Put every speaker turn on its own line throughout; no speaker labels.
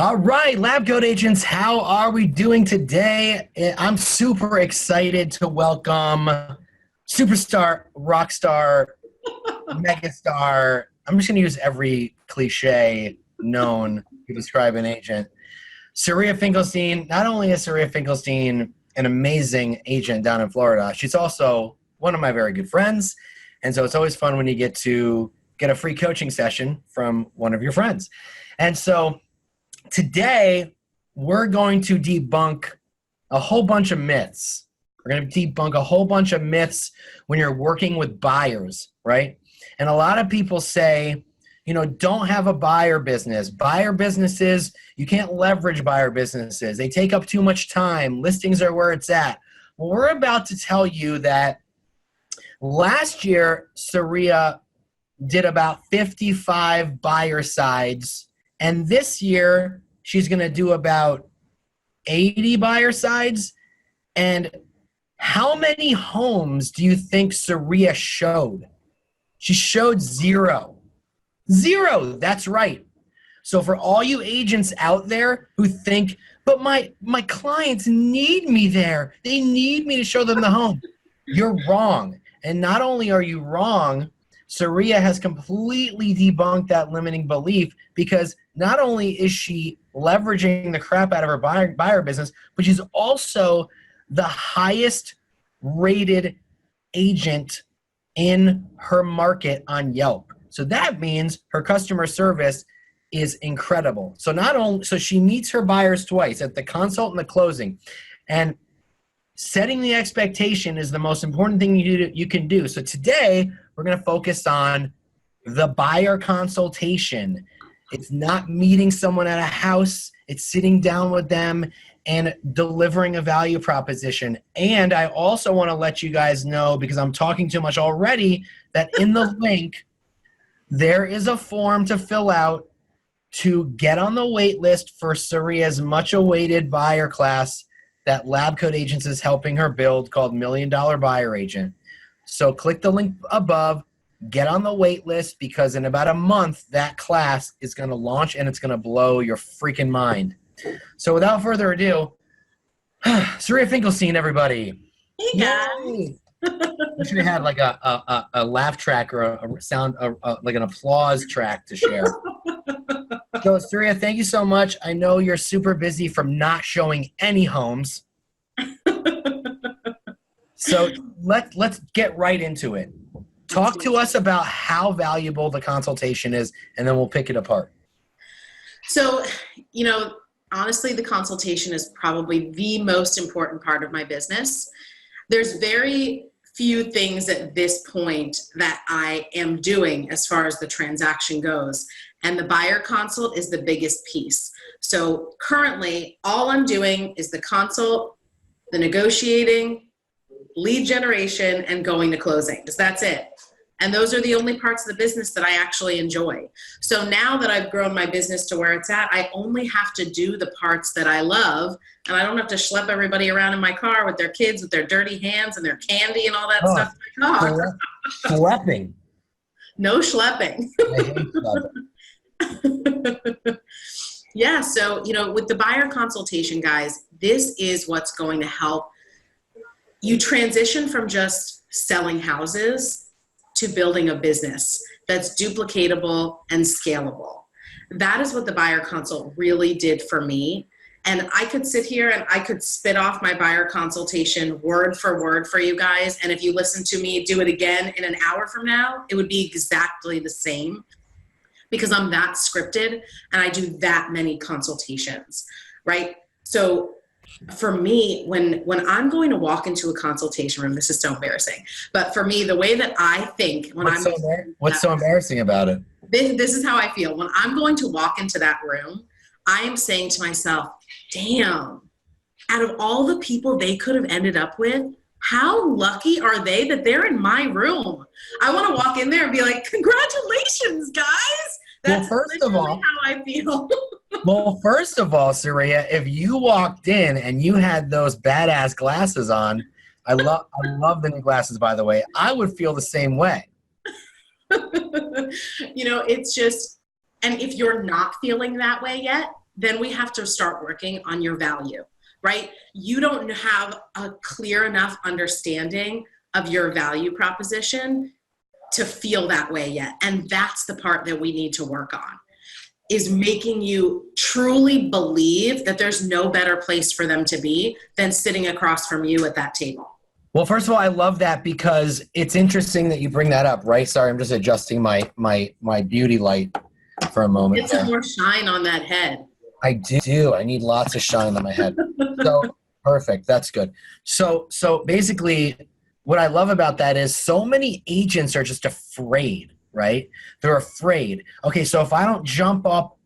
All right, Lab Coat Agents, how are we doing today? I'm super excited to welcome superstar, rock star, megastar. I'm just going to use every cliche known to describe an agent. Saria Finkelstein. Not only is Saria Finkelstein an amazing agent down in Florida, she's also one of my very good friends. And so it's always fun when you get to get a free coaching session from one of your friends. And so today, we're going to debunk a whole bunch of myths. We're going to debunk a whole bunch of myths when you're working with buyers, right? And a lot of people say, don't have a buyer business. Buyer businesses, you can't leverage buyer businesses. They take up too much time. Listings are where it's at. Well, we're about to tell you that last year, Saria did about 55 buyer sides. And this year, she's going to do about 80 buyer sides. And how many homes do you think Saria showed? She showed 0. 0, that's right. So for all you agents out there who think, but my clients need me there. They need me to show them the home. You're wrong. And not only are you wrong, Saria has completely debunked that limiting belief, because not only is she leveraging the crap out of her buyer business, but she's also the highest rated agent in her market on Yelp. So that means her customer service is incredible. So she meets her buyers twice, at the consult and the closing. And setting the expectation is the most important thing you can do. So today, we're going to focus on the buyer consultation. It's not meeting someone at a house. It's sitting down with them and delivering a value proposition. And I also want to let you guys know, because I'm talking too much already, that in the link, there is a form to fill out to get on the wait list for Saria's much-awaited buyer class that Lab Coat Agents is helping her build, called $1 Million Buyer Agent. So click the link above, get on the wait list, because in about a month, that class is going to launch and it's going to blow your freaking mind. So without further ado, Saria Finkelstein, everybody.
Hey, guys.
We should have had like a laugh track or a sound, like an applause track to share. So Saria, thank you so much. I know you're super busy from not showing any homes. So let's get right into it. Talk to us about how valuable the consultation is, and then we'll pick it apart.
So, honestly, the consultation is probably the most important part of my business. There's very few things at this point that I am doing as far as the transaction goes, and the buyer consult is the biggest piece. So currently, all I'm doing is the consult, the negotiating, lead generation, and going to closing. That's it. And those are the only parts of the business that I actually enjoy. So now that I've grown my business to where it's at, I only have to do the parts that I love, and I don't have to schlep everybody around in my car with their kids, with their dirty hands and their candy and all that stuff in my car.
Schlepping.
No schlepping.
I hate schlepping.
Yeah, so, with the buyer consultation, guys, this is what's going to help you transition from just selling houses to building a business that's duplicatable and scalable. That is what the buyer consult really did for me. And I could sit here and I could spit off my buyer consultation word for word for you guys. And if you listen to me do it again in an hour from now, it would be exactly the same, because I'm that scripted and I do that many consultations, right? So for me, when I'm going to walk into a consultation room, this is so embarrassing, but for me, the way that I think when
what's so embarrassing about it?
This is how I feel. When I'm going to walk into that room, I am saying to myself, damn, out of all the people they could have ended up with, how lucky are they that they're in my room? I want to walk in there and be like, congratulations, guys. That's
first of all,
how I feel.
Well, first of all, Saria, if you walked in and you had those badass glasses on, I love the new glasses, by the way, I would feel the same way.
It's just, and if you're not feeling that way yet, then we have to start working on your value, right? You don't have a clear enough understanding of your value proposition to feel that way yet. And that's the part that we need to work on, is making you truly believe that there's no better place for them to be than sitting across from you at that table.
Well, first of all, I love that because it's interesting that you bring that up, right? Sorry, I'm just adjusting my beauty light for a moment.
Get some more shine on that head.
I do. I need lots of shine on my head. So perfect. That's good. So basically, what I love about that is so many agents are just afraid, right? They're afraid. Okay, so if I don't jump up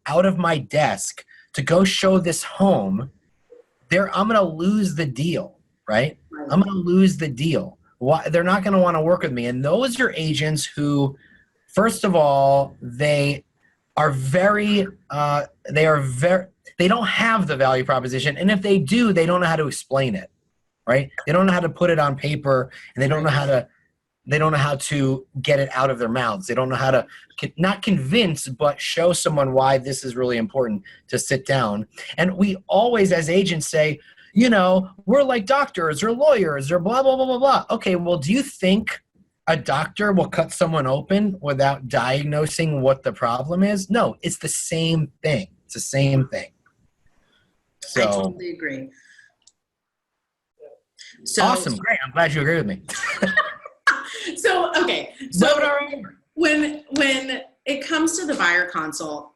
out of my desk to go show this home, I'm going to lose the deal. Right? I'm going to lose the deal. Why? They're not going to want to work with me. And those are agents who, first of all, they don't have the value proposition. And if they do, they don't know how to explain it, right? They don't know how to put it on paper, and they don't know how to get it out of their mouths. They don't know how to not convince, but show someone why this is really important to sit down. And we always, as agents, say, we're like doctors or lawyers or blah, blah, blah, blah, blah. Okay, well, do you think a doctor will cut someone open without diagnosing what the problem is? No, it's the same thing. It's the same thing. So,
I totally agree. So,
awesome. Great. I'm glad you agree with me.
Okay. So when it comes to the buyer consult,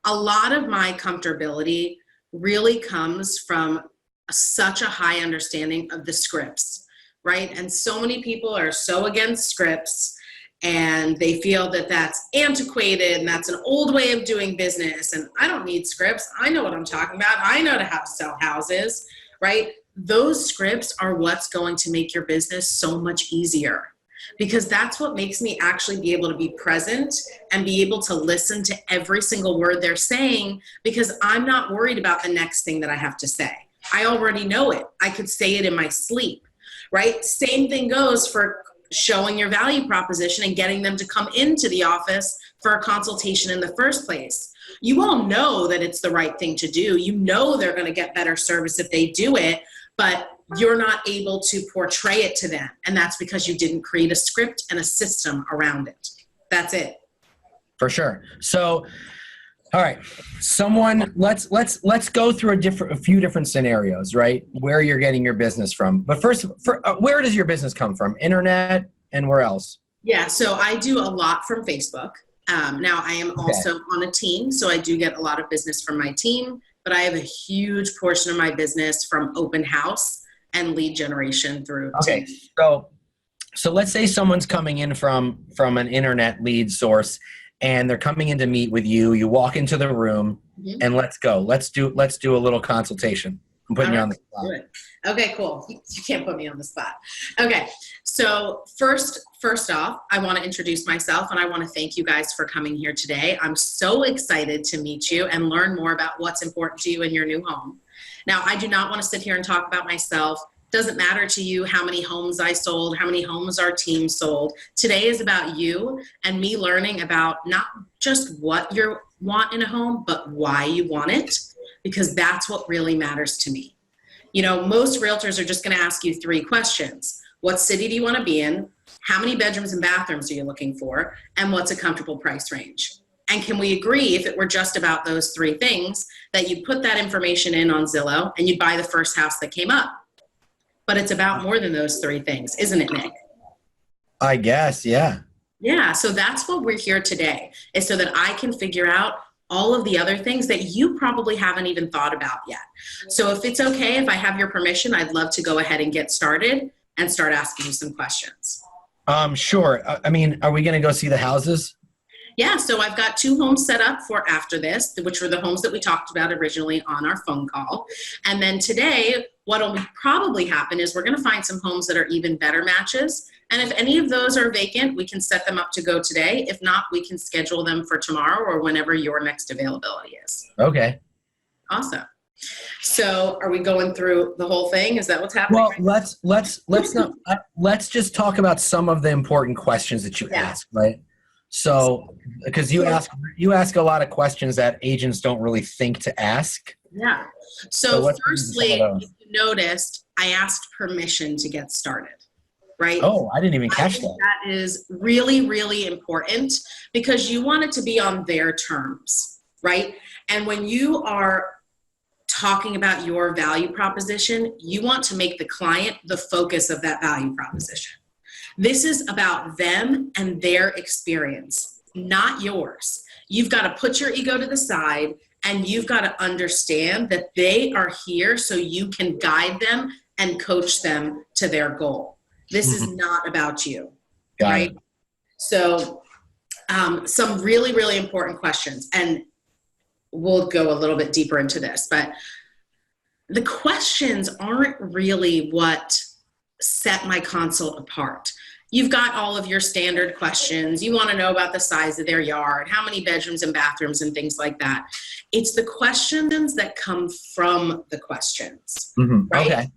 a lot of my comfortability really comes from such a high understanding of the scripts, right? And so many people are so against scripts, and they feel that that's antiquated and that's an old way of doing business. And I don't need scripts. I know what I'm talking about. I know how to sell houses, right? Those scripts are what's going to make your business so much easier, because that's what makes me actually be able to be present and be able to listen to every single word they're saying, because I'm not worried about the next thing that I have to say. I already know it. I could say it in my sleep, right? Same thing goes for showing your value proposition and getting them to come into the office for a consultation in the first place. You all know that it's the right thing to do. You know they're going to get better service if they do it, but you're not able to portray it to them. And that's because you didn't create a script and a system around it. That's it.
For sure. So, all right, let's go through a few different scenarios, right? Where you're getting your business from. But first, where does your business come from? Internet, and where else?
Yeah, so I do a lot from Facebook. Now I am also on a team, so I do get a lot of business from my team, but I have a huge portion of my business from open house and lead generation through.
Okay, so let's say someone's coming in from an internet lead source, and they're coming in to meet with you. You walk into the room, and let's go. Let's do a little consultation. I'm putting you on the spot.
Good. Okay, cool. You can't put me on the spot. Okay, so first off, I want to introduce myself, and I want to thank you guys for coming here today. I'm so excited to meet you and learn more about what's important to you in your new home. Now, I do not want to sit here and talk about myself. Doesn't matter to you how many homes I sold, how many homes our team sold. Today is about you and me learning about not just what you want in a home, but why you want it, because that's what really matters to me. You know, most realtors are just going to ask you 3 questions. What city do you want to be in? How many bedrooms and bathrooms are you looking for? And what's a comfortable price range? And can we agree, if it were just about those 3 things, that you put that information in on Zillow and you'd buy the first house that came up? But it's about more than those 3 things, isn't it, Nick?
I guess, yeah.
Yeah, so that's what we're here today, is so that I can figure out all of the other things that you probably haven't even thought about yet. So if it's okay, if I have your permission, I'd love to go ahead and get started and start asking you some questions.
Sure. I mean, are we going to go see the houses?
Yeah, so I've got 2 homes set up for after this, which were the homes that we talked about originally on our phone call. And then today, what will probably happen is we're going to find some homes that are even better matches. And if any of those are vacant, we can set them up to go today. If not, we can schedule them for tomorrow or whenever your next availability is.
Okay.
Awesome. So are we going through the whole thing? Is that what's happening?
Well, let's just talk about some of the important questions that you asked, right? So, because you ask a lot of questions that agents don't really think to ask.
Yeah.
So
So
what's
firstly,
some of those?
if you noticed, I asked permission to get started, right?
Oh, I didn't even
I
catch
think
that.
that is really, really important because you want it to be on their terms, right? And when you are talking about your value proposition, you want to make the client the focus of that value proposition. This is about them and their experience, not yours. You've got to put your ego to the side and you've got to understand that they are here so you can guide them and coach them to their goal. This is not about you,
Got
right?
it.
So some really, really important questions, and we'll go a little bit deeper into this, but the questions aren't really what set my consult apart. You've got all of your standard questions. You want to know about the size of their yard, how many bedrooms and bathrooms and things like that. It's the questions that come from the questions, right?
Okay.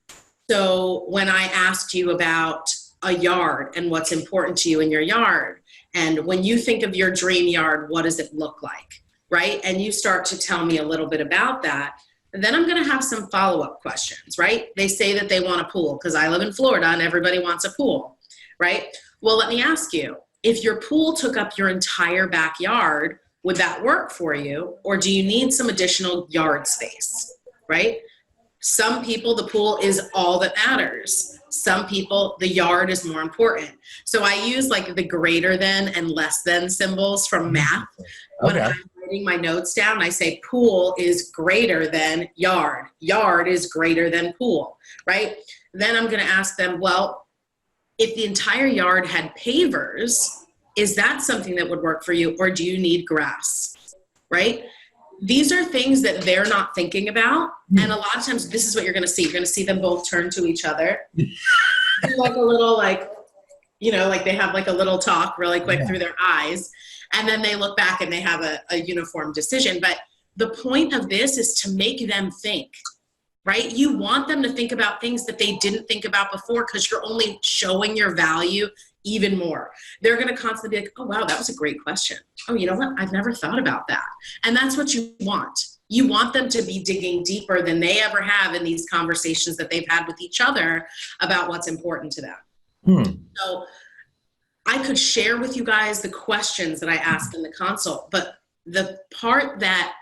So when I asked you about a yard and what's important to you in your yard, and when you think of your dream yard, what does it look like, right? And you start to tell me a little bit about that. And then I'm going to have some follow-up questions, right? They say that they want a pool because I live in Florida and everybody wants a pool, right? Well, let me ask you, if your pool took up your entire backyard, would that work for you? Or do you need some additional yard space, right? Some people, the pool is all that matters. Some people, the yard is more important. So I use like the greater than and less than symbols from math. When
Okay.
I'm writing my notes down, I say pool is greater than yard. Yard is greater than pool, right? Then I'm going to ask them, well, if the entire yard had pavers, is that something that would work for you? Or do you need grass, right? These are things that they're not thinking about. And a lot of times this is what you're going to see. You're going to see them both turn to each other. Do like a little, like, you know, like they have like a little talk really quick through their eyes. And then they look back and they have a uniform decision. But the point of this is to make them think, right? You want them to think about things that they didn't think about before because you're only showing your value even more. They're going to constantly be like, oh, wow, that was a great question. Oh, you know what? I've never thought about that. And that's what you want. You want them to be digging deeper than they ever have in these conversations that they've had with each other about what's important to them. So I could share with you guys the questions that I asked in the consult, but the part that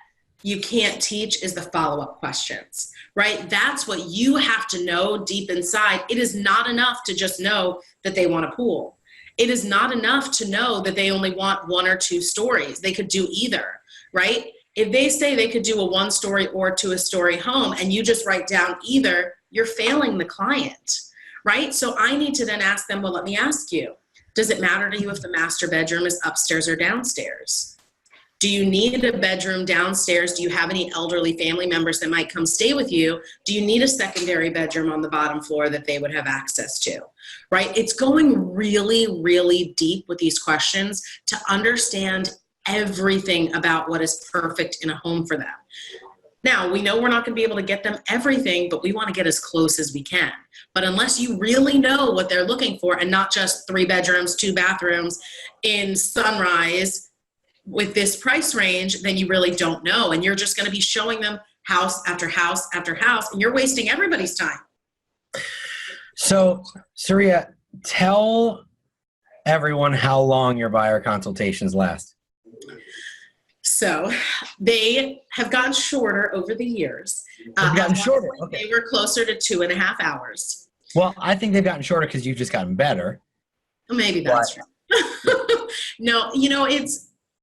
you can't teach is the follow-up questions, right? That's what you have to know deep inside. It is not enough to just know that they want a pool. It is not enough to know that they only want 1 or 2 stories. They could do either, right? If they say they could do a 1-story or 2-story home and you just write down either, you're failing the client, right? So I need to then ask them, well, let me ask you, does it matter to you if the master bedroom is upstairs or downstairs? Do you need a bedroom downstairs? Do you have any elderly family members that might come stay with you? Do you need a secondary bedroom on the bottom floor that they would have access to, right? It's going really, really deep with these questions to understand everything about what is perfect in a home for them. Now, we know we're not going to be able to get them everything, but we want to get as close as we can. But unless you really know what they're looking for and not just 3 bedrooms, 2 bathrooms in Sunrise with this price range, then you really don't know. And you're just going to be showing them house after house after house, and you're wasting everybody's time.
So, Saria, tell everyone how long your buyer consultations last.
So they have gotten shorter over the years.
They've gotten shorter.
Okay. They were closer to 2.5 hours.
Well, I think they've gotten shorter because you've just gotten better.
Maybe that's true. No, you know,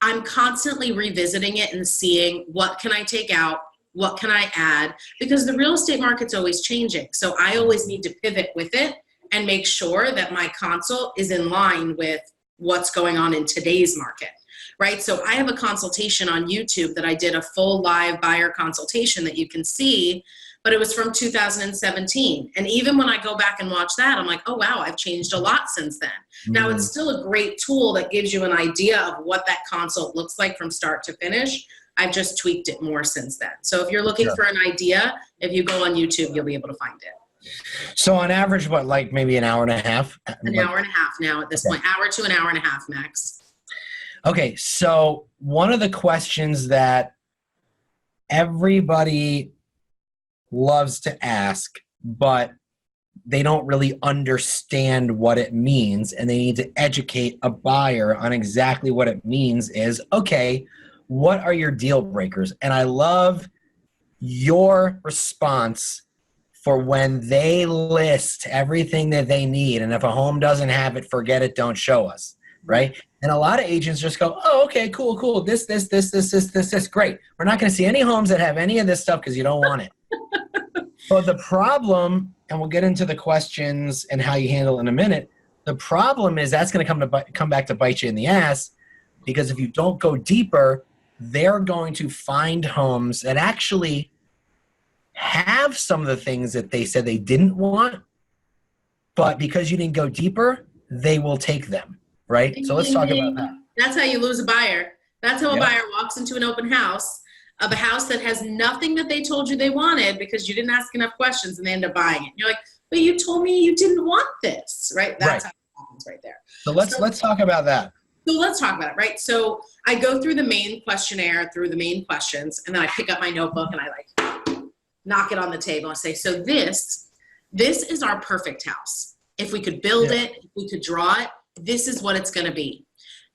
I'm constantly revisiting it and seeing what can I take out, what can I add, because the real estate market's always changing. So I always need to pivot with it and make sure that my consult is in line with what's going on in today's market, right? So I have a consultation on YouTube that I did a full live buyer consultation that you can see, but it was from 2017. And even when I go back and watch that, I'm like, oh, wow, I've changed a lot since then. Now, it's still a great tool that gives you an idea of what that consult looks like from start to finish. I've just tweaked it more since then. So if you're looking for an idea, if you go on YouTube, you'll be able to find it.
So on average, what, like maybe an hour and a half?
An hour and a half now at this point. Hour to an hour and a half max.
Okay, so one of the questions that everybody loves to ask, but they don't really understand what it means, and they need to educate a buyer on exactly what it means is, okay, what are your deal breakers? And I love your response for when they list everything that they need, and if a home doesn't have it, forget it, don't show us, right? And a lot of agents just go, oh, okay, cool, this, great. We're not going to see any homes that have any of this stuff because you don't want it. But the problem, and we'll get into the questions and how you handle it in a minute, the problem is that's going to come back to bite you in the ass, because if you don't go deeper, they're going to find homes that actually have some of the things that they said they didn't want, but because you didn't go deeper, they will take them, right? So let's talk about that.
That's how you lose a buyer. That's how a buyer walks into an open house of a house that has nothing that they told you they wanted because you didn't ask enough questions, and they end up buying it. You're like, but you told me you didn't want this, right? That's how it happens right there.
So let's talk about that.
So let's talk about it, right? So I go through the main questionnaire, through the main questions, and then I pick up my notebook and I like knock it on the table and say, so this is our perfect house. If we could build it, if we could draw it, this is what it's going to be.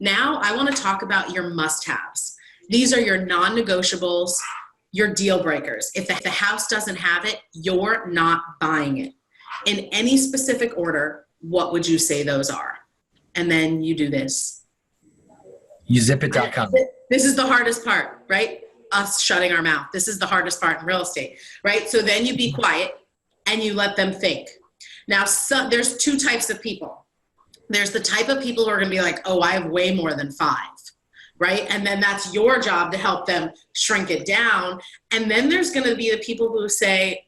Now I want to talk about your must-haves. These are your non-negotiables, your deal breakers. If the house doesn't have it, you're not buying it. In any specific order, what would you say those are? And then you do this.
Uzipit.com.
This is the hardest part, right? Us shutting our mouth. This is the hardest part in real estate, right? So then you be quiet and you let them think. Now, there's two types of people. There's the type of people who are going to be like, oh, I have way more than 5, right? And then that's your job to help them shrink it down. And then there's going to be the people who say,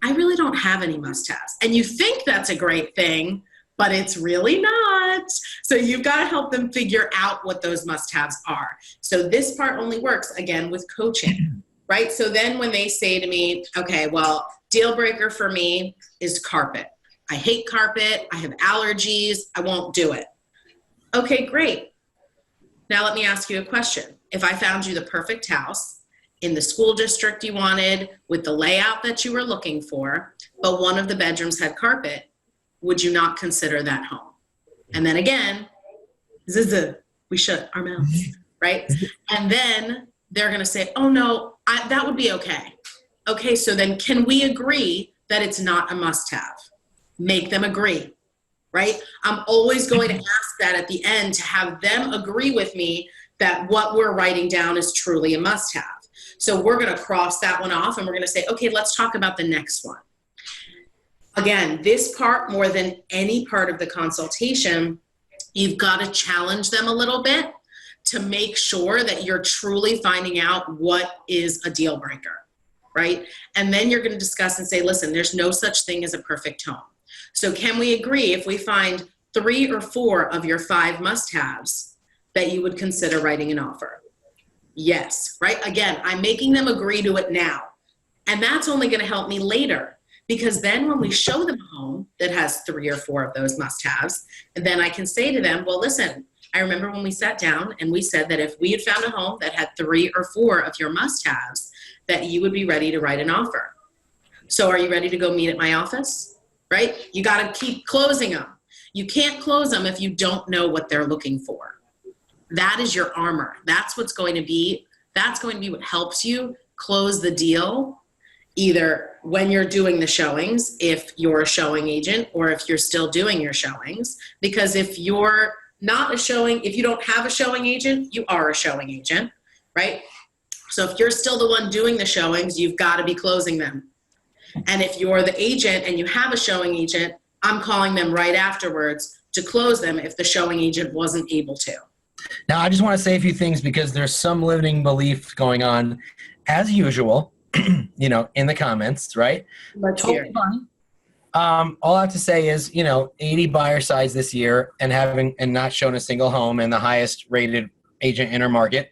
I really don't have any must-haves. And you think that's a great thing, but it's really not. So you've got to help them figure out what those must-haves are. So this part only works, again, with coaching, right? So then when they say to me, okay, well, deal breaker for me is carpet. I hate carpet. I have allergies. I won't do it. Okay, great. Now let me ask you a question. If I found you the perfect house in the school district you wanted, with the layout that you were looking for, but one of the bedrooms had carpet, would you not consider that home? And then again, we shut our mouths, right? And then they're going to say, oh no, that would be okay. Okay, so then can we agree that it's not a must-have? Make them agree, right? I'm always going to ask that at the end to have them agree with me that what we're writing down is truly a must-have. So we're going to cross that one off and we're going to say, okay, let's talk about the next one. Again, this part, more than any part of the consultation, you've got to challenge them a little bit to make sure that you're truly finding out what is a deal breaker, right? And then you're going to discuss and say, listen, there's no such thing as a perfect home. So can we agree if we find 3 or 4 of your 5 must-haves that you would consider writing an offer? Yes, right? Again, I'm making them agree to it now. And that's only going to help me later. Because then when we show them a home that has 3 or 4 of those must-haves, then I can say to them, well, listen, I remember when we sat down and we said that if we had found a home that had 3 or 4 of your must-haves, that you would be ready to write an offer. So are you ready to go meet at my office? Right? You got to keep closing them. You can't close them if you don't know what they're looking for. That is your armor. That's going to be what helps you close the deal, either when you're doing the showings, if you're a showing agent, or if you're still doing your showings. Because if you're not a showing, if you don't have a showing agent, you are a showing agent, right? So if you're still the one doing the showings, you've got to be closing them. And if you're the agent and you have a showing agent, I'm calling them right afterwards to close them if the showing agent wasn't able to.
Now, I just want to say a few things because there's some limiting beliefs going on, as usual, in the comments, right?
Let's hear it.
All I have to say is, 80 buyer sides this year and not shown a single home, and the highest rated agent in our market,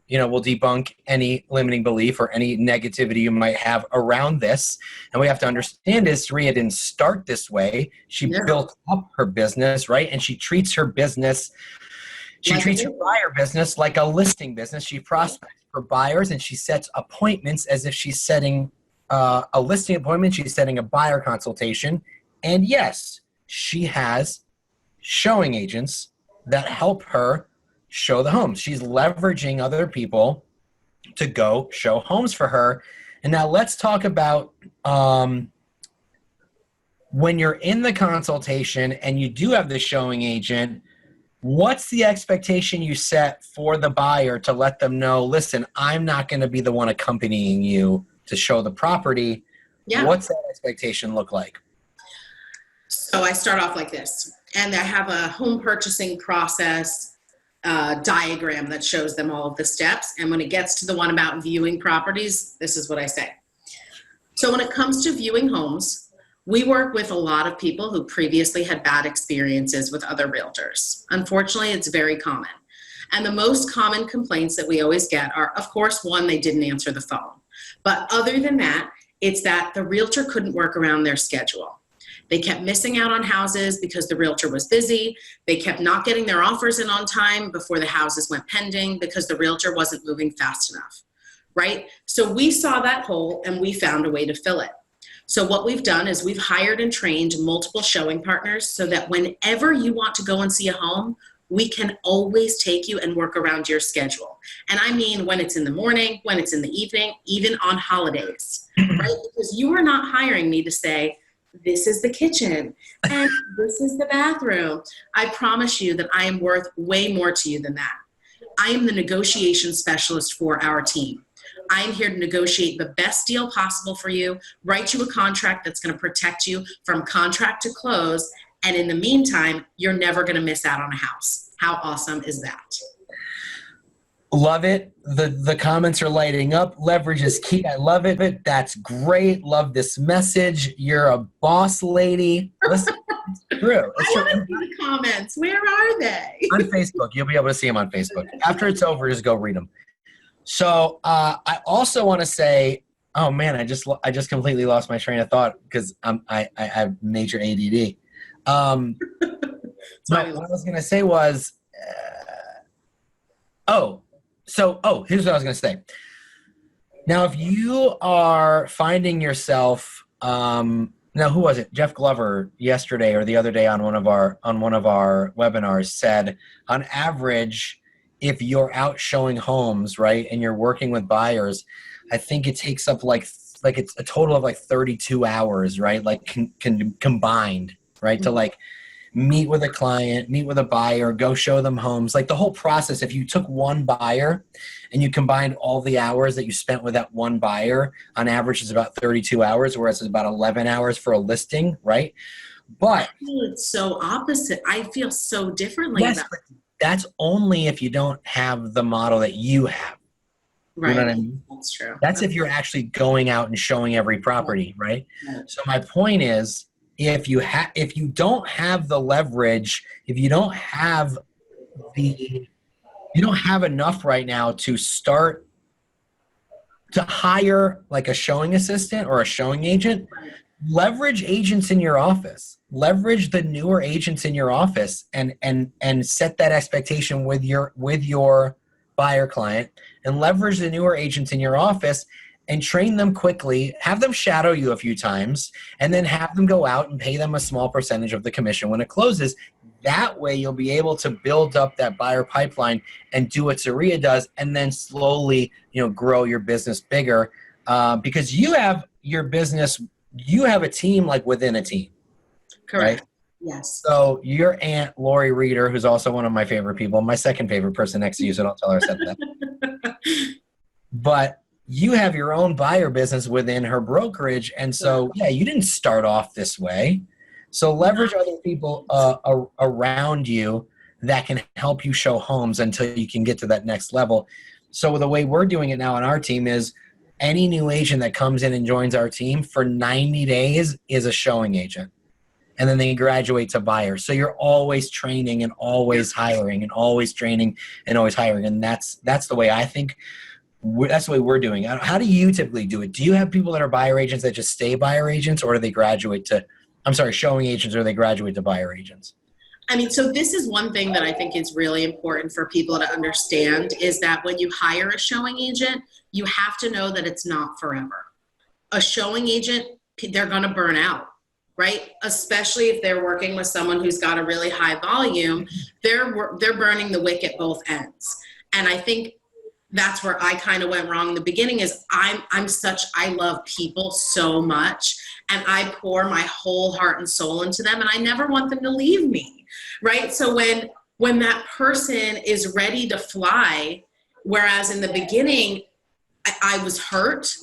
will debunk any limiting belief or any negativity you might have around this. And we have to understand is Saria didn't start this way. She built up her business, right? And she treats her business, She treats her buyer business like a listing business. She prospects for buyers and she sets appointments as if she's setting a listing appointment. She's setting a buyer consultation. And yes, she has showing agents that help her show the homes. She's leveraging other people to go show homes for her. And now let's talk about when you're in the consultation and you do have the showing agent, what's the expectation you set for the buyer to let them know, listen, I'm not going to be the one accompanying you to show the property. Yeah. What's that expectation look like?
So I start off like this, and I have a home purchasing process diagram that shows them all of the steps. And when it gets to the one about viewing properties, this is what I say. So when it comes to viewing homes, we work with a lot of people who previously had bad experiences with other realtors. Unfortunately, it's very common. And the most common complaints that we always get are, of course, one, they didn't answer the phone. But other than that, it's that the realtor couldn't work around their schedule. They kept missing out on houses because the realtor was busy. They kept not getting their offers in on time before the houses went pending because the realtor wasn't moving fast enough, right? So we saw that hole and we found a way to fill it. So what we've done is we've hired and trained multiple showing partners so that whenever you want to go and see a home, we can always take you and work around your schedule. And I mean when it's in the morning, when it's in the evening, even on holidays, right? Because you are not hiring me to say, this is the kitchen and this is the bathroom. I promise you that I am worth way more to you than that. I am the negotiation specialist for our team. I am here to negotiate the best deal possible for you, write you a contract that's going to protect you from contract to close. And in the meantime, you're never going to miss out on a house. How awesome is that?
Love it. The comments are lighting up. Leverage is key. I love it. That's great. Love this message. You're a boss lady. Listen, it's true.
I want to see the comments. Where are they?
On Facebook. You'll be able to see them on Facebook. After it's over, just go read them. So I also want to say, oh man, I just completely lost my train of thought because I have major ADD. What I was going to say was, here's what I was going to say. Now, if you are finding yourself, now who was it? Jeff Glover yesterday or the other day on one of our webinars said, on average, if you're out showing homes, right, and you're working with buyers, I think it takes up like it's a total of like 32 hours, right, like combined, right, to like meet with a client, meet with a buyer, go show them homes. Like the whole process, if you took one buyer and you combined all the hours that you spent with that one buyer, on average is about 32 hours, whereas it's about 11 hours for a listing, right? But
I feel it's so opposite. I feel so differently
yes,
about it.
That's only if you don't have the model that you have.
Right.
You know what I mean?
That's true.
That's if you're actually going out and showing every property, right? So my point is, if you don't have the leverage, if you don't have enough right now to start to hire like a showing assistant or a showing agent, leverage agents in your office. Leverage the newer agents in your office and set that expectation with your buyer client, and leverage the newer agents in your office and train them quickly, have them shadow you a few times, and then have them go out and pay them a small percentage of the commission when it closes. That way you'll be able to build up that buyer pipeline and do what Saria does, and then slowly, grow your business bigger, because you have your business, you have a team like within a team.
Correct.
Right?
Yes.
So your aunt, Lori Reeder, who's also one of my favorite people, my second favorite person next to you, so don't tell her I said that. But you have your own buyer business within her brokerage. And so, you didn't start off this way. So leverage other people around you that can help you show homes until you can get to that next level. So the way we're doing it now on our team is any new agent that comes in and joins our team for 90 days is a showing agent. And then they graduate to buyer. So you're always training and always hiring and always training and always hiring. And that's the way I think. That's the way we're doing it. How do you typically do it? Do you have people that are buyer agents that just stay buyer agents, or do they graduate to, showing agents, or they graduate to buyer agents?
I mean, so this is one thing that I think is really important for people to understand is that when you hire a showing agent, you have to know that it's not forever. A showing agent, they're going to burn out, right? Especially if they're working with someone who's got a really high volume, they're burning the wick at both ends. And I think that's where I kind of went wrong in the beginning is I love people so much and I pour my whole heart and soul into them and I never want them to leave me, right? So when that person is ready to fly, whereas in the beginning I was hurt,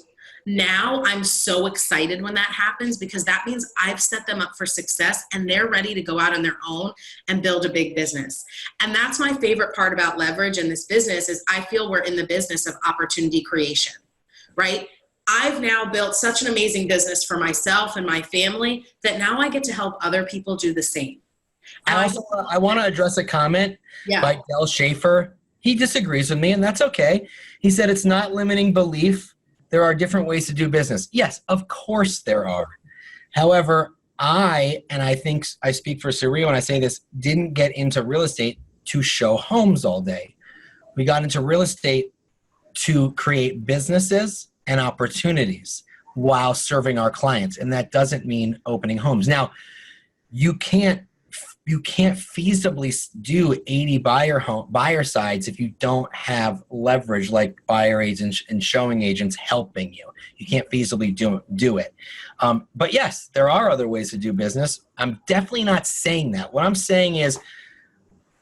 now I'm so excited when that happens because that means I've set them up for success and they're ready to go out on their own and build a big business. And that's my favorite part about leverage in this business is I feel we're in the business of opportunity creation, right? I've now built such an amazing business for myself and my family that now I get to help other people do the same. And
I want to address a comment by Del Schaefer. He disagrees with me and that's okay. He said it's not limiting belief. There are different ways to do business. Yes, of course there are. However, I think I speak for Saria when I say this, didn't get into real estate to show homes all day. We got into real estate to create businesses and opportunities while serving our clients. And that doesn't mean opening homes. Now, you can't feasibly do 80 buyer sides if you don't have leverage like buyer agents and showing agents helping you. You can't feasibly do it. But yes, there are other ways to do business. I'm definitely not saying that. What I'm saying is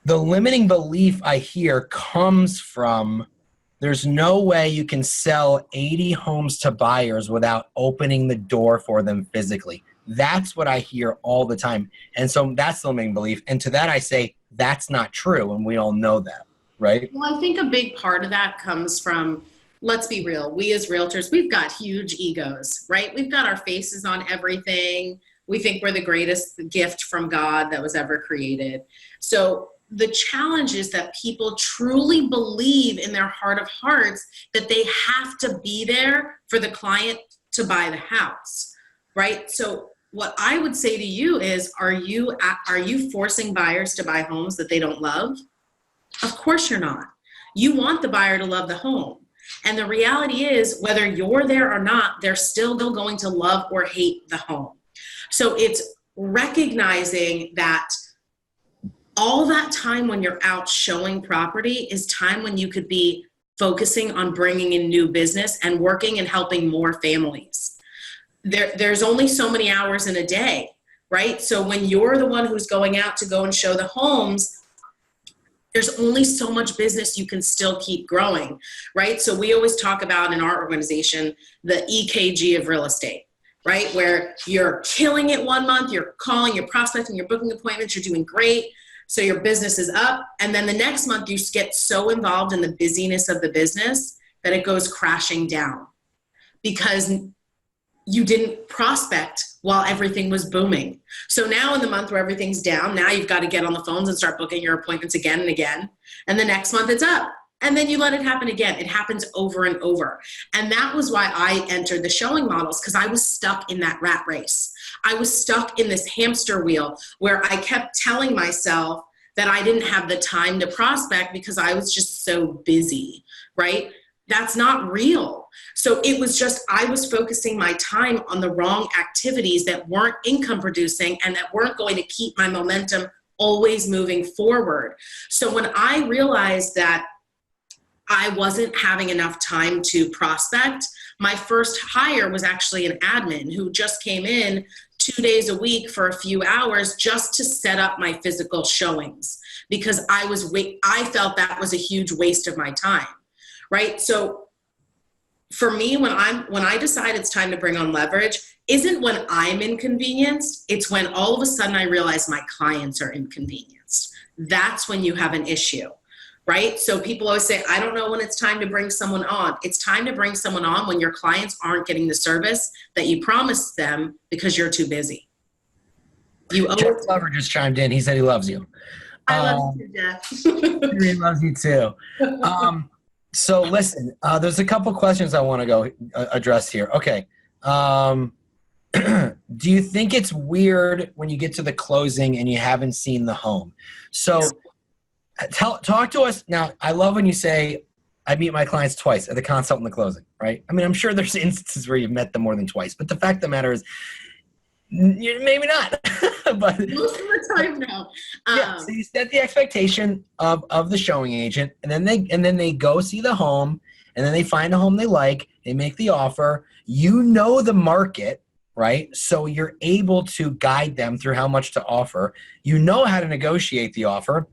the limiting belief I hear comes from there's no way you can sell 80 homes to buyers without opening the door for them physically. That's what I hear all the time. And so that's the limiting belief. And to that I say, that's not true. And we all know that, right?
Well, I think a big part of that comes from, let's be real, we as realtors, we've got huge egos, right? We've got our faces on everything. We think we're the greatest gift from God that was ever created. So the challenge is that people truly believe in their heart of hearts that they have to be there for the client to buy the house, right? So what I would say to you is, are you forcing buyers to buy homes that they don't love? Of course you're not. You want the buyer to love the home. And the reality is, whether you're there or not, they're still going to love or hate the home. So it's recognizing that all that time when you're out showing property is time when you could be focusing on bringing in new business and working and helping more families. There's only so many hours in a day, right? So when you're the one who's going out to go and show the homes, there's only so much business you can still keep growing, right? So we always talk about in our organization, the EKG of real estate, right? Where you're killing it one month, you're calling, you're prospecting, you're booking appointments, you're doing great. So your business is up. And then the next month you get so involved in the busyness of the business that it goes crashing down because you didn't prospect while everything was booming. So now in the month where everything's down, now you've got to get on the phones and start booking your appointments again and again. And the next month it's up. And then you let it happen again. It happens over and over. And that was why I entered the showing models, because I was stuck in that rat race. I was stuck in this hamster wheel where I kept telling myself that I didn't have the time to prospect because I was just so busy, right? That's not real. So it was just, I was focusing my time on the wrong activities that weren't income producing and that weren't going to keep my momentum always moving forward. So when I realized that I wasn't having enough time to prospect, my first hire was actually an admin who just came in 2 days a week for a few hours just to set up my physical showings because I felt that was a huge waste of my time. Right? So for me, when I decide it's time to bring on leverage, isn't when I'm inconvenienced, it's when all of a sudden I realize my clients are inconvenienced. That's when you have an issue, right? So people always say, I don't know when it's time to bring someone on. It's time to bring someone on when your clients aren't getting the service that you promised them because you're too busy.
Jeff Glover just chimed in. He said he loves you.
I love you, Jeff.
He loves you too. So listen, there's a couple questions I want to go address here. Okay. do you think it's weird when you get to the closing and you haven't seen the home? So talk to us. Now, I love when you say, I meet my clients twice at the consult and the closing, right? I mean, I'm sure there's instances where you've met them more than twice, but the fact of the matter is, maybe not. But
most of the time, no.
Yeah, so you set the expectation of the showing agent, and then they go see the home, and then they find a home they like. They make the offer. You know the market, right? So you're able to guide them through how much to offer. You know how to negotiate the offer.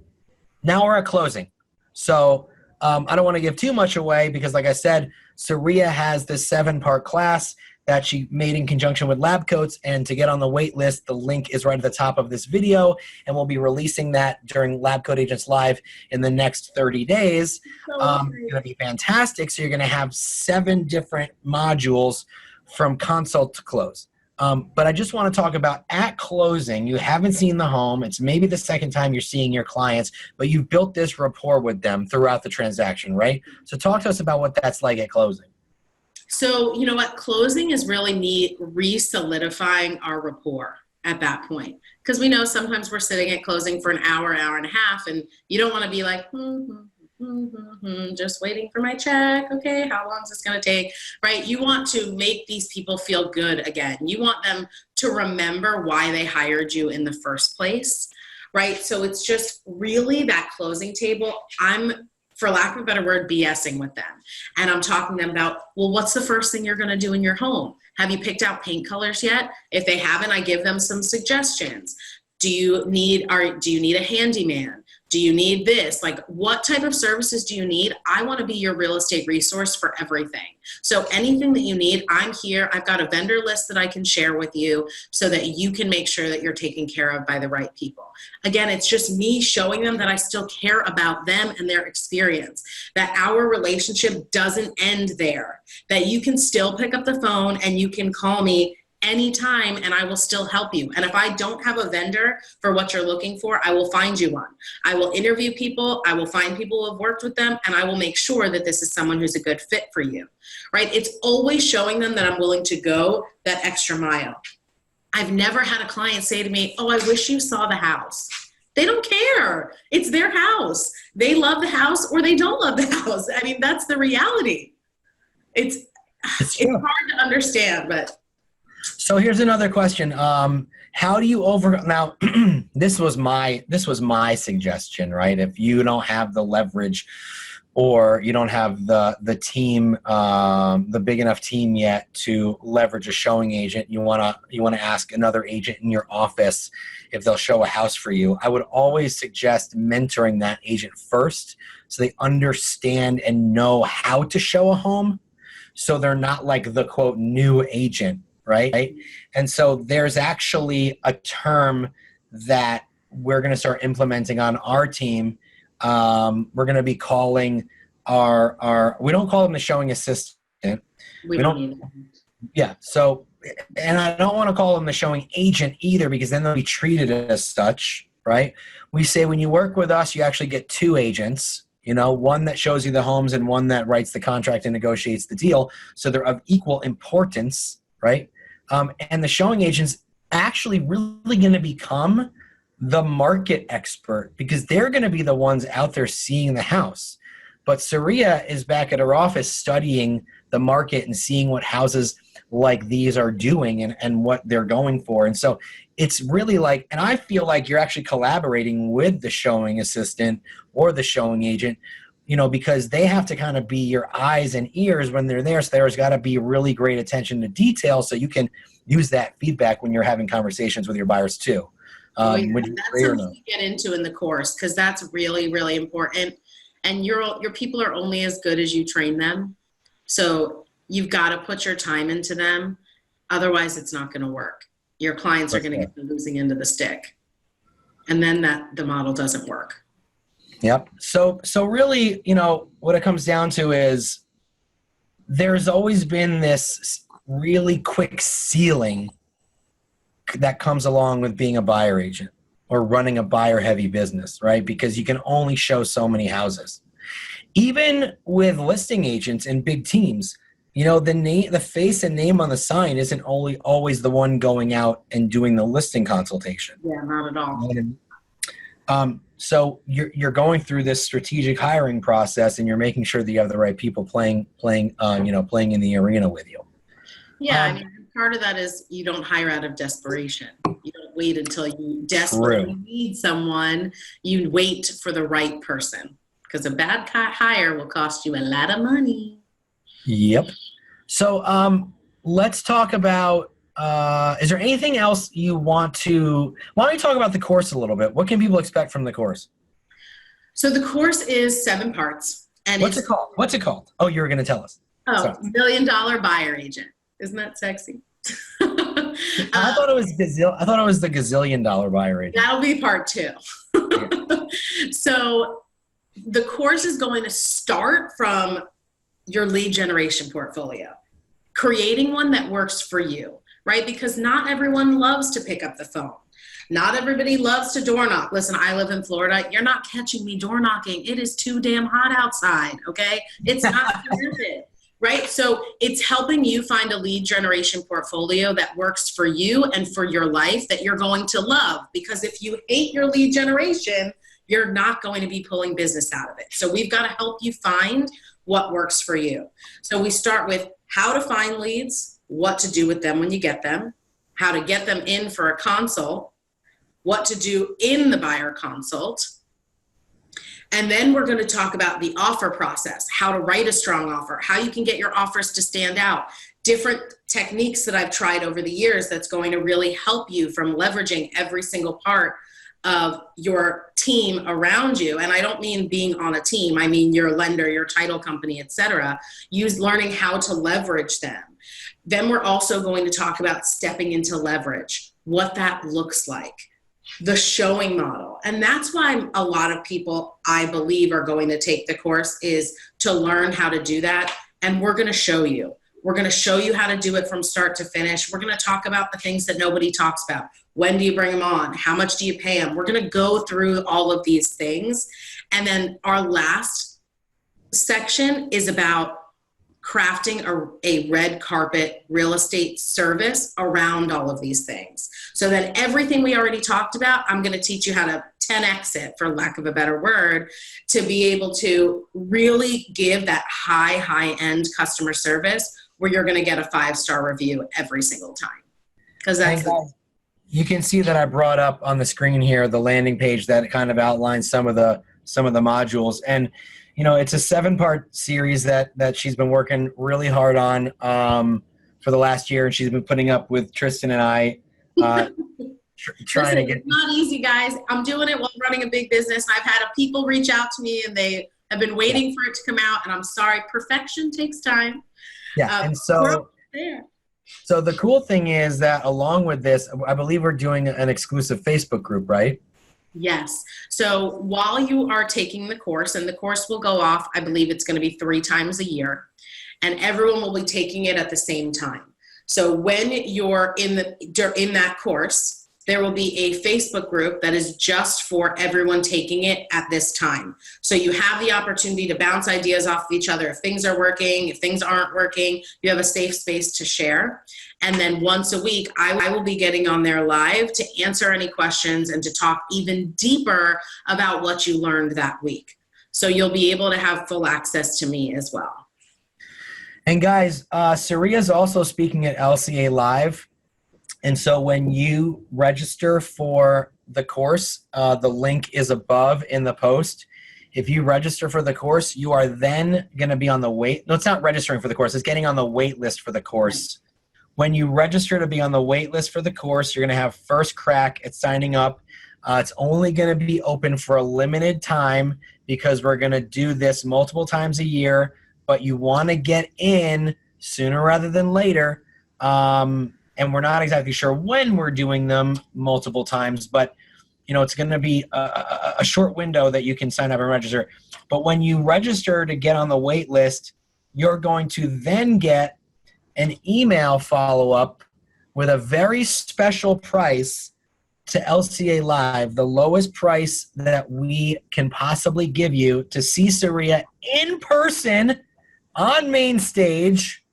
Now we're at closing. So I don't want to give too much away because, like I said, Saria has this 7-part class that she made in conjunction with Lab Coats, and to get on the wait list, the link is right at the top of this video, and we'll be releasing that during Lab Coat Agents Live in the next 30 days. It's going to be fantastic. So you're going to have 7 different modules from consult to close. But I just want to talk about at closing, you haven't seen the home. It's maybe the second time you're seeing your clients, but you've built this rapport with them throughout the transaction, right? So talk to us about what that's like at closing.
So, you know what? Closing is really me re-solidifying our rapport at that point. Because we know sometimes we're sitting at closing for an hour, hour and a half, and you don't want to be like, just waiting for my check. Okay, how long is this going to take? Right? You want to make these people feel good again. You want them to remember why they hired you in the first place. Right? So it's just really that closing table. I'm, for lack of a better word, BSing with them. And I'm talking to them about, well, what's the first thing you're going to do in your home? Have you picked out paint colors yet? If they haven't, I give them some suggestions. Do you need a handyman? Do you need this? Like, what type of services do you need? I want to be your real estate resource for everything. So anything that you need, I'm here. I've got a vendor list that I can share with you so that you can make sure that you're taken care of by the right people. Again, it's just me showing them that I still care about them and their experience, that our relationship doesn't end there, that you can still pick up the phone and you can call me anytime and I will still help you. And if I don't have a vendor for what you're looking for, I will find you one. I will interview people, I will find people who have worked with them, and I will make sure that this is someone who's a good fit for you, right? It's always showing them that I'm willing to go that extra mile. I've never had a client say to me, oh, I wish you saw the house. They don't care. It's their house. They love the house or they don't love the house. I mean, that's the reality. It's hard to understand, but.
So here's another question. How do you now, this was my suggestion, right? If you don't have the leverage or you don't have the team, the big enough team yet to leverage a showing agent, you want to ask another agent in your office if they'll show a house for you. I would always suggest mentoring that agent first so they understand and know how to show a home, so they're not like the quote new agent. Right? And so there's actually a term that we're going to start implementing on our team. We're going to be calling our we don't call them the showing assistant.
We don't.
Yeah. So, and I don't want to call them the showing agent either, because then they'll be treated as such, right? We say when you work with us, you actually get 2 agents. One that shows you the homes and one that writes the contract and negotiates the deal. So they're of equal importance, right? And the showing agent's actually really going to become the market expert, because they're going to be the ones out there seeing the house. But Saria is back at her office studying the market and seeing what houses like these are doing and what they're going for. And so it's really like, and I feel like you're actually collaborating with the showing assistant or the showing agent, because they have to kind of be your eyes and ears when they're there. So there's got to be really great attention to detail so you can use that feedback when you're having conversations with your buyers too.
That's something to get into in the course, because that's really, really important. And your people are only as good as you train them. So you've got to put your time into them. Otherwise, it's not going to work. Your clients are going to get the losing end of the stick. And then the model doesn't work.
Yep. So really, what it comes down to is there's always been this really quick ceiling that comes along with being a buyer agent or running a buyer heavy business, right? Because you can only show so many houses. Even with listing agents and big teams, the face and name on the sign isn't always the one going out and doing the listing consultation.
Yeah, not at all.
So you're going through this strategic hiring process, and you're making sure that you have the right people playing in the arena with you.
Yeah, I mean, part of that is you don't hire out of desperation. You don't wait until you desperately need someone. You wait for the right person, because a bad hire will cost you a lot of money.
Yep. So let's talk about, is there anything else you want to, why don't we talk about the course a little bit? What can people expect from the course?
So the course is 7 parts. And
What's it called? Oh, you were going to tell us.
Oh, $1 Million Buyer Agent. Isn't that sexy?
I thought it was the gazillion dollar buyer agent.
That'll be part 2. So the course is going to start from your lead generation portfolio, creating one that works for you, right? Because not everyone loves to pick up the phone. Not everybody loves to door knock. Listen, I live in Florida. You're not catching me door knocking. It is too damn hot outside, okay? It's not worth it. Right? So it's helping you find a lead generation portfolio that works for you and for your life that you're going to love. Because if you hate your lead generation, you're not going to be pulling business out of it. So we've got to help you find what works for you. So we start with how to find leads, what to do with them when you get them, how to get them in for a consult, what to do in the buyer consult. And then we're going to talk about the offer process, how to write a strong offer, how you can get your offers to stand out, different techniques that I've tried over the years that's going to really help you from leveraging every single part of your team around you. And I don't mean being on a team. I mean your lender, your title company, etc. Learning how to leverage them. Then we're also going to talk about stepping into leverage, what that looks like. The showing model. And that's why a lot of people, I believe, are going to take the course, is to learn how to do that. And we're going to show you. We're going to show you how to do it from start to finish. We're going to talk about the things that nobody talks about. When do you bring them on? How much do you pay them? We're going to go through all of these things. And then our last section is about crafting a red carpet real estate service around all of these things. So that everything we already talked about, I'm going to teach you how to 10x it, for lack of a better word, to be able to really give that high-end customer service where you're going to get a 5-star review every single time. Because that's
you can see that I brought up on the screen here the landing page that kind of outlines some of the modules. And it's a 7-part series that she's been working really hard on for the last year, and she's been putting up with Tristan and I trying to get.
It's not easy, guys. I'm doing it while running a big business. I've had people reach out to me, and they have been waiting for it to come out. And I'm sorry, perfection takes time.
Yeah, and so the cool thing is that along with this, I believe we're doing an exclusive Facebook group, right?
Yes. So while you are taking the course, and the course will go off, I believe it's going to be 3 times a year, and everyone will be taking it at the same time. So when you're in that course, there will be a Facebook group that is just for everyone taking it at this time. So you have the opportunity to bounce ideas off of each other. If things are working, if things aren't working, you have a safe space to share. And then once a week, I will be getting on there live to answer any questions and to talk even deeper about what you learned that week. So you'll be able to have full access to me as well.
And guys, Saria is also speaking at LCA Live. And so when you register for the course, the link is above in the post. If you register for the course, you are then going to be on the wait. No, it's not registering for the course. It's getting on the wait list for the course. When you register to be on the wait list for the course, you're going to have first crack at signing up. It's only going to be open for a limited time because we're going to do this multiple times a year, but you want to get in sooner rather than later. And we're not exactly sure when we're doing them multiple times, but it's going to be a short window that you can sign up and register. But when you register to get on the wait list, you're going to then get an email follow-up with a very special price to LCA Live, the lowest price that we can possibly give you to see Saria in person on main stage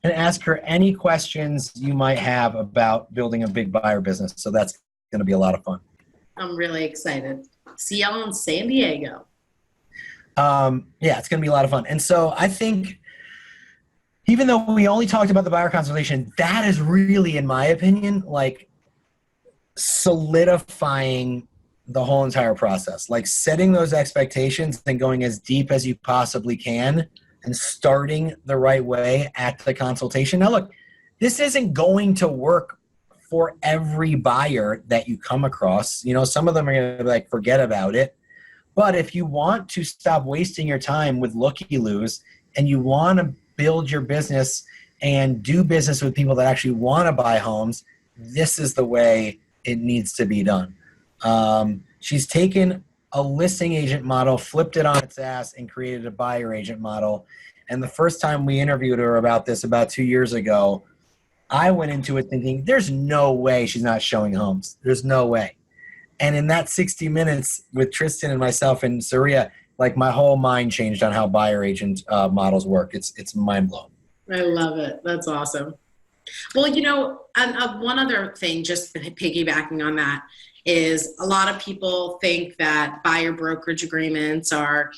and ask her any questions you might have about building a big buyer business. So that's going to be a lot of fun.
I'm really excited. See y'all in San Diego.
Yeah, it's going to be a lot of fun. And so I think even though we only talked about the buyer consultation, that is really, in my opinion, like solidifying the whole entire process, like setting those expectations and going as deep as you possibly can and starting the right way at the consultation. Now, look, this isn't going to work for every buyer that you come across. You know, some of them are going to be like, forget about it. But if you want to stop wasting your time with looky-loos and you want to build your business and do business with people that actually want to buy homes, this is the way it needs to be done. She's taken a listing agent model, flipped it on its ass, and created a buyer agent model. And the first time we interviewed her about this about 2 years ago, I went into it thinking, there's no way she's not showing homes. There's no way. And in that 60 minutes with Tristan and myself and Saria, like my whole mind changed on how buyer agent models work. It's mind blowing.
I love it. That's awesome. Well, you know, one other thing, just piggybacking on that, is a lot of people think that buyer brokerage agreements are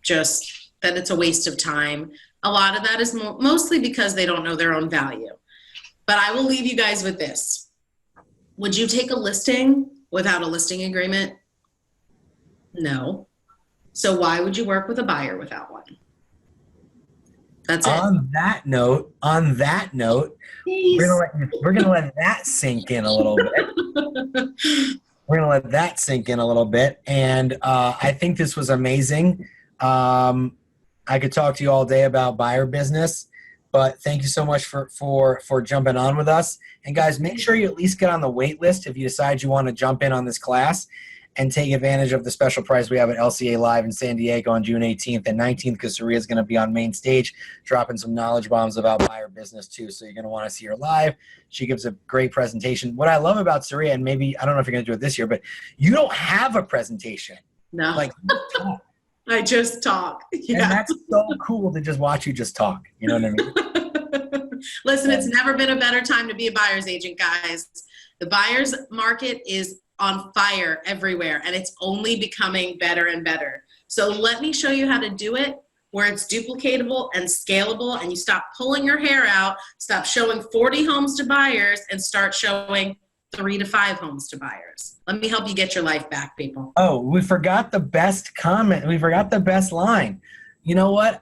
just, that it's a waste of time. A lot of that is mostly because they don't know their own value. But I will leave you guys with this. Would you take a listing without a listing agreement? No. So why would you work with a buyer without one? That's it.
On that note, we're gonna let that sink in a little bit. We're gonna let that sink in a little bit, and I think this was amazing. I could talk to you all day about buyer business, but thank you so much for jumping on with us. And guys, make sure you at least get on the wait list if you decide you want to jump in on this class and take advantage of the special price we have at LCA Live in San Diego on June 18th and 19th, because Saria is going to be on main stage dropping some knowledge bombs about buyer business too. So you're going to want to see her live. She gives a great presentation. What I love about Saria, and maybe, I don't know if you're going to do it this year, but you don't have a presentation.
No.
Like,
I just talk. Yeah.
And that's so cool to just watch you just talk. You know what I mean?
Listen, it's never been a better time to be a buyer's agent, guys. The buyer's market is on fire everywhere, and it's only becoming better and better. So let me show you how to do it where it's duplicatable and scalable, and you stop pulling your hair out, stop showing 40 homes to buyers, and start showing 3 to 5 homes to buyers. Let me help you get your life back, people.
Oh, we forgot the best comment. We forgot the best line. You know what?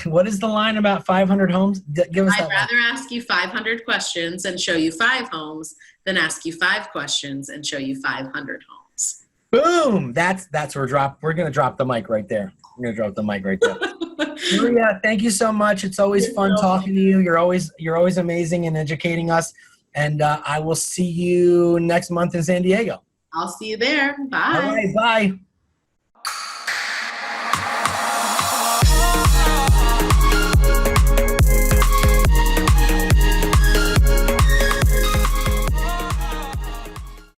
What is the line about 500 homes? Give us that.
I'd rather ask you 500 questions and show you 5 homes than ask you 5 questions and show you 500 homes.
Boom! That's where we're gonna drop the mic right there. We're gonna drop the mic right there. Maria, thank you so much. It's always fun talking to you. You're always amazing and educating us. And I will see you next month in San Diego.
I'll see you there. Bye.
All right, bye.